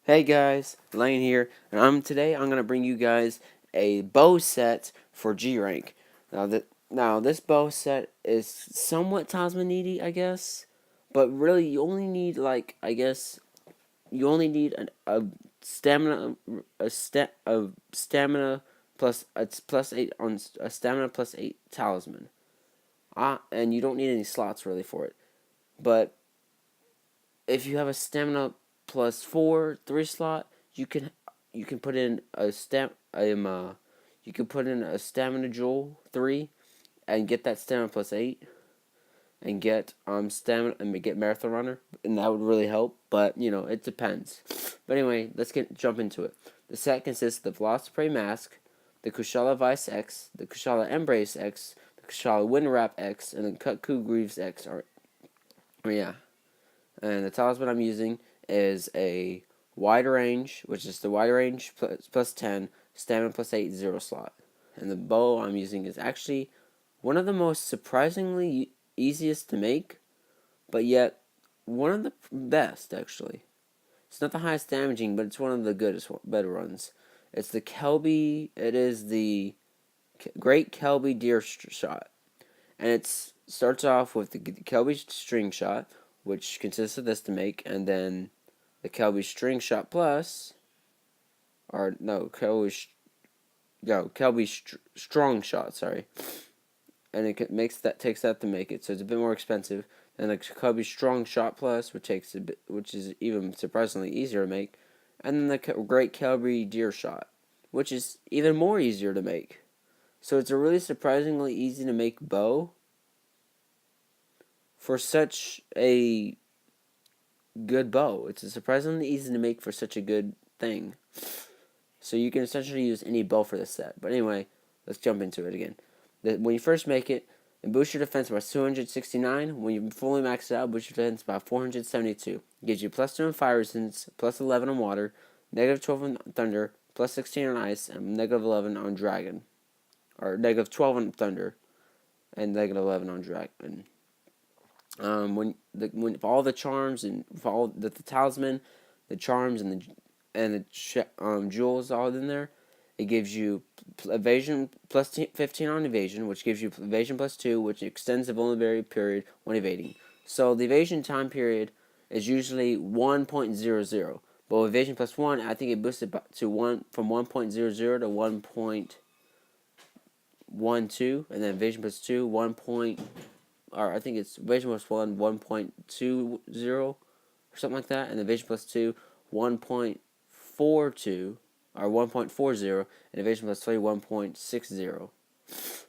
Hey guys, Lane here, and today I'm gonna bring you guys a bow set for G rank. Now this bow set is somewhat talisman needy, I guess, but really you only need you only need a stamina a stamina plus it's +8 on a stamina +8 talisman. And you don't need any slots really for it, but if you have a stamina +4 3 slot, you can put in a you can put in a stamina jewel 3 and get that stamina +8 and get stamina and get marathon runner, and that would really help. But it depends. But anyway, jump into it. The set consists of the Velociprey Mask, the Kushala Vice X, the Kushala Embrace X, the Kushala Wind Wrap X, and the Kutku Greaves X. Yeah. And the talisman I'm using is a wide range, which is the wide range +10, stamina +8, 0 slot. And the bow I'm using is actually one of the most surprisingly easiest to make, but yet one of the best, actually. It's not the highest damaging, but it's one of the better ones. It is the Great Kelby Deer Shot. And it starts off with the Kelby String Shot, which consists of this to make, and then the Kelby String Shot Plus, or no, Strong Shot, sorry, and takes that to make it, so it's a bit more expensive. And the Kelby Strong Shot Plus, which is even surprisingly easier to make, and then the Great Kelby Deer Shot, which is even more easier to make. So it's a really surprisingly easy to make bow for such a good bow. It's surprisingly easy to make for such a good thing. So you can essentially use any bow for this set. But anyway, let's jump into it again. When you first make it boosts your defense by 269. When you fully max it out, boosts your defense by 472. It gives you +2 on fire resistance, +11 on water, -12 on thunder, +16 on ice, and -11 on dragon. Or -12 on thunder, and -11 on dragon. When all the charms and all the talisman, the charms and the jewels all in there, it gives you evasion +15 on evasion, which gives you evasion +2, which extends the vulnerability period when evading. So the evasion time period is usually 1.00, but with evasion +1, I think it boosted to from 1.00 to 1.12, and then evasion +2 or I think it's evasion +1 1.20 or something like that, and evasion +2 1.42 or 1.40, and evasion +3 1.60.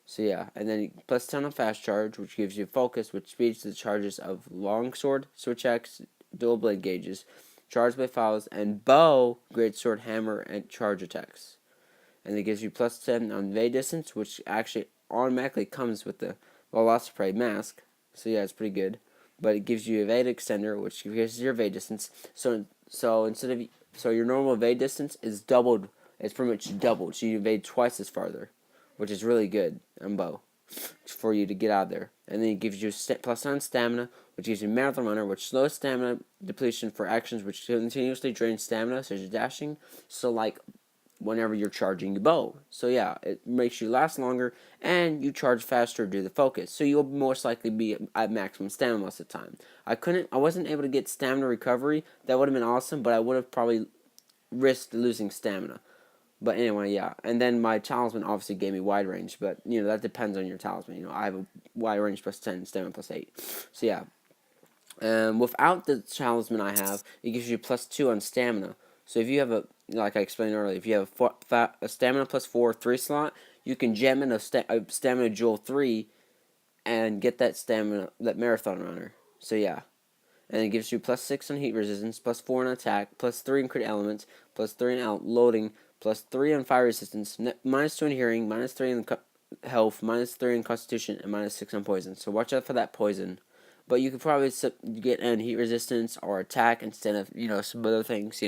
So yeah, and then +10 on fast charge, which gives you focus, which speeds the charges of longsword, switch axe, dual blade gauges, charge blade files, and bow, great sword, hammer, and charge attacks. And it gives you +10 on evade distance, which actually automatically comes with the Velociprey Mask. So yeah, it's pretty good. But it gives you evade extender, which increases your evade distance. So your normal evade distance is doubled. It's pretty much doubled. So you evade twice as farther, which is really good on bow for you to get out of there. And then it gives you +9 stamina, which gives you marathon runner, which slows stamina depletion for actions which continuously drain stamina, such as dashing. So like whenever you're charging your bow. So yeah, it makes you last longer, and you charge faster due to the focus. So you'll most likely be at maximum stamina most of the time. I wasn't able to get stamina recovery. That would have been awesome, but I would have probably risked losing stamina. But anyway, yeah. And then my talisman obviously gave me wide range, but that depends on your talisman. I have a wide range +10, stamina +8. So yeah. Without the talisman I have, it gives you +2 on stamina. So if you have like I explained earlier, if you have a stamina +4 3 slot, you can gem in a stamina jewel 3 and get that marathon runner. So yeah. And it gives you +6 on heat resistance, +4 on attack, +3 in crit elements, +3 in loading, +3 on fire resistance, -2 in hearing, -3 in health, -3 in constitution, and -6 on poison. So watch out for that poison. But you could probably get in heat resistance or attack instead of some other things.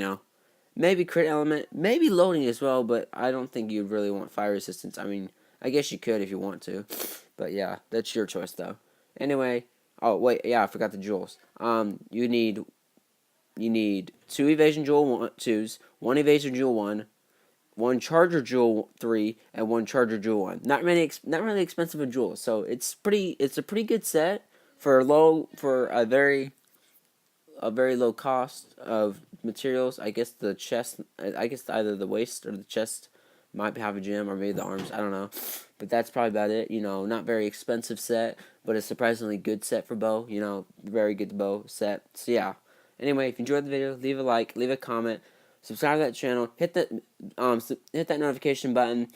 Maybe crit element, maybe loading as well. But I don't think you'd really want fire resistance. I mean, I guess you could if you want to, but yeah, that's your choice though. Anyway, oh wait, yeah, I forgot the jewels. You need you need 2 evasion jewel 2s, 1 evasion jewel 1, 1 charger jewel 3, and 1 charger jewel 1. Not really expensive a jewel, so it's a pretty good set for a very low cost of materials. I guess the chest, I guess either the waist or the chest might have a gem, or maybe the arms, I don't know. But that's probably about it. Not very expensive set, but a surprisingly good set for bow. Very good bow set. So yeah. Anyway, if you enjoyed the video, leave a like, leave a comment, subscribe to that channel, hit that notification button,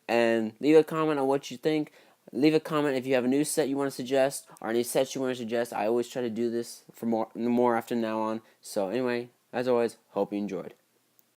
and leave a comment on what you think. Leave a comment if you have a new set you want to suggest, or any sets you want to suggest. I always try to do this for more often now on. So anyway, as always, hope you enjoyed.